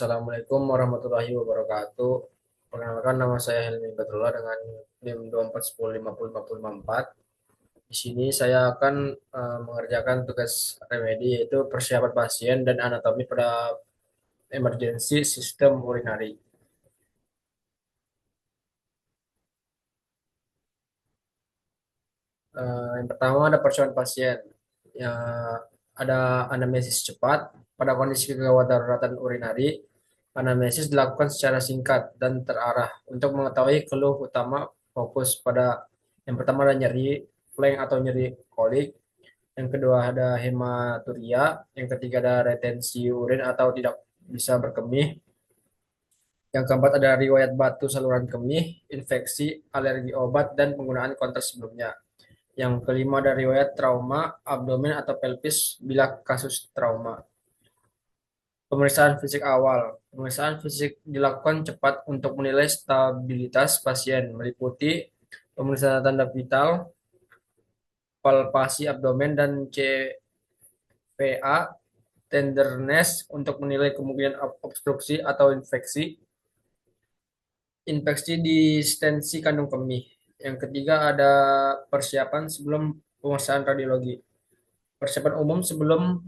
Assalamualaikum warahmatullahi wabarakatuh. Perkenalkan nama saya Helmi Badrullah dengan NIM 2410505054. Di sini saya akan mengerjakan tugas remedi yaitu persiapan pasien dan anatomi pada emergensi sistem urinari. Yang pertama ada persiapan pasien. Ya, ada anamnesis cepat pada kondisi gawat daruratan urinari. Anamnesis dilakukan secara singkat dan terarah untuk mengetahui keluh utama. Fokus pada yang pertama ada nyeri flank atau nyeri kolik, yang kedua ada hematuria, yang ketiga ada retensi urin atau tidak bisa berkemih, yang keempat ada riwayat batu saluran kemih, infeksi, alergi obat dan penggunaan kontras sebelumnya. Yang kelima ada riwayat trauma abdomen atau pelvis bila kasus trauma. Pemeriksaan fisik awal. Pemeriksaan fisik dilakukan cepat untuk menilai stabilitas pasien, meliputi pemeriksaan tanda vital, palpasi abdomen, dan CVA, tenderness untuk menilai kemungkinan obstruksi atau infeksi, infeksi di stensi kandung kemih. Yang ketiga ada persiapan sebelum pemeriksaan radiologi. Persiapan umum sebelum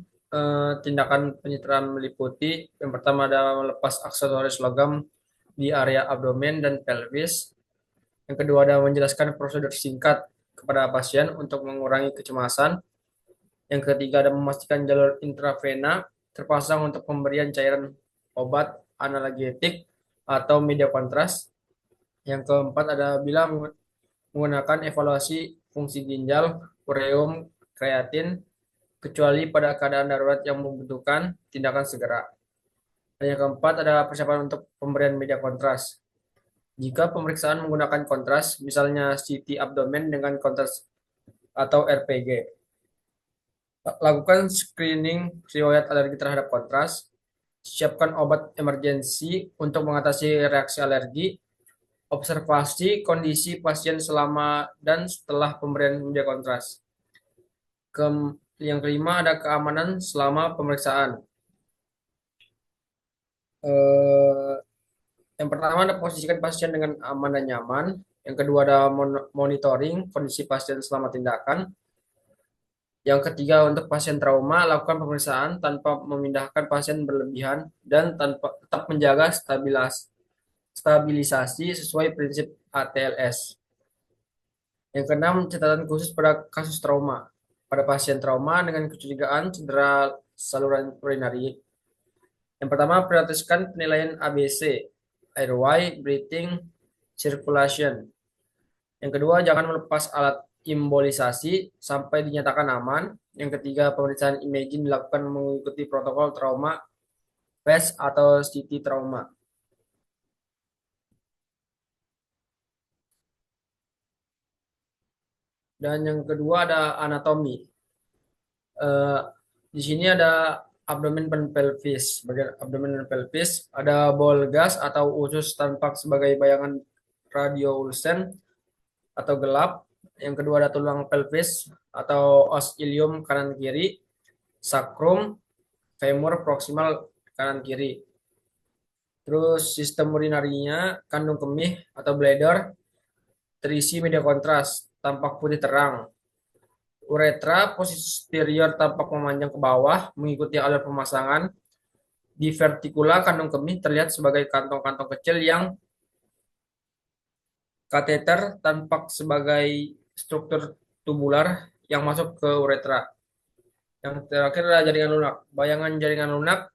tindakan penyitaan meliputi yang pertama ada melepas aksesoris logam di area abdomen dan pelvis. Yang kedua ada menjelaskan prosedur singkat kepada pasien untuk mengurangi kecemasan. Yang ketiga ada memastikan jalur intravena terpasang untuk pemberian cairan obat analgetik atau media kontras. Yang keempat ada bila menggunakan evaluasi fungsi ginjal, ureum, kreatin, kecuali pada keadaan darurat yang membutuhkan tindakan segera. Dan yang keempat ada persiapan untuk pemberian media kontras. Jika pemeriksaan menggunakan kontras, misalnya CT abdomen dengan kontras atau RPG, lakukan screening riwayat alergi terhadap kontras, siapkan obat emergensi untuk mengatasi reaksi alergi, observasi kondisi pasien selama dan setelah pemberian media kontras. Yang kelima ada keamanan selama pemeriksaan. Eh, yang pertama ada posisikan pasien dengan aman dan nyaman. Yang kedua ada monitoring kondisi pasien selama tindakan. Yang ketiga untuk pasien trauma, lakukan pemeriksaan tanpa memindahkan pasien berlebihan dan tanpa tetap menjaga stabilisasi sesuai prinsip ATLS. Yang keenam, catatan khusus pada kasus trauma. Pada pasien trauma dengan kecurigaan cedera saluran urinari. Yang pertama, prioritaskan penilaian ABC, airway, breathing, circulation. Yang kedua, jangan melepas alat embolisasi sampai dinyatakan aman. Yang ketiga, pemeriksaan imaging dilakukan mengikuti protokol trauma, PES atau CT trauma. Dan yang kedua ada anatomi. Eh, di sini ada abdomen dan pelvis. Bagian abdomen dan pelvis ada bol gas atau usus tampak sebagai bayangan radio ulsen atau gelap. Yang kedua ada tulang pelvis atau os ilium kanan kiri, sacrum, femur proximal kanan kiri. Terus sistem urinarinya kandung kemih atau bladder terisi media kontras, tampak putih terang. Uretra posterior tampak memanjang ke bawah mengikuti alur pemasangan. Di vertikula kandung kemih terlihat sebagai kantong-kantong kecil yang kateter tampak sebagai struktur tubular yang masuk ke uretra. Yang terakhir adalah jaringan lunak. Bayangan jaringan lunak,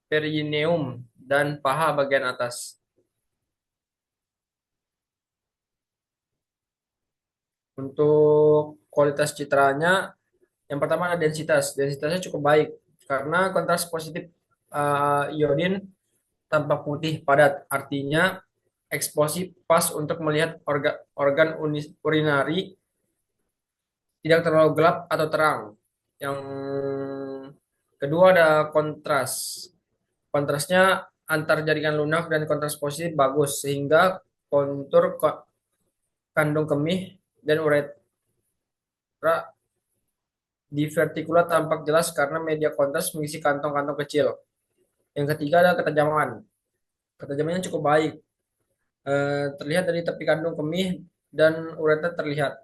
perineum, dan paha bagian atas. Untuk kualitas citranya, yang pertama ada densitas. Densitasnya cukup baik karena kontras positif iodin tampak putih padat. Artinya eksposisi pas untuk melihat organ urinari, tidak terlalu gelap atau terang. Yang kedua ada kontras. Kontrasnya antar jaringan lunak dan kontras positif bagus sehingga kontur kandung kemih dan uretra di vertikula tampak jelas karena media kontras mengisi kantong-kantong kecil. Yang ketiga ada ketajaman. Ketajamannya cukup baik. Terlihat dari tepi kandung kemih dan ureter terlihat.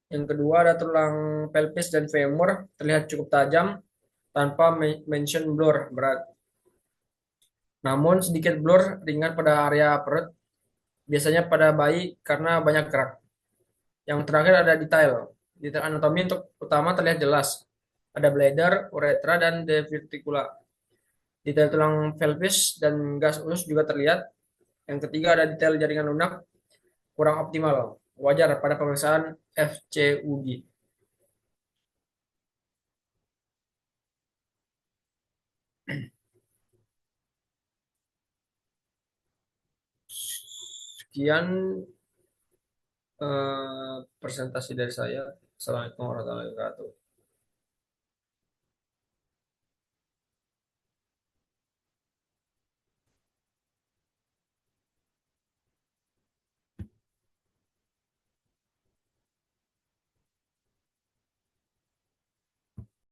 Yang kedua ada tulang pelvis dan femur terlihat cukup tajam tanpa mention blur berat. Namun sedikit blur ringan pada area perut, biasanya pada bayi karena banyak gerak. Yang terakhir ada detail. Detail anatomi untuk utama terlihat jelas. Ada bladder, uretra, dan diverticula. Detail tulang pelvis dan gas usus juga terlihat. Yang ketiga ada detail jaringan lunak kurang optimal. Wajar pada pemeriksaan FCUG. Sekian presentasi dari saya. Assalamualaikum warahmatullahi wabarakatuh.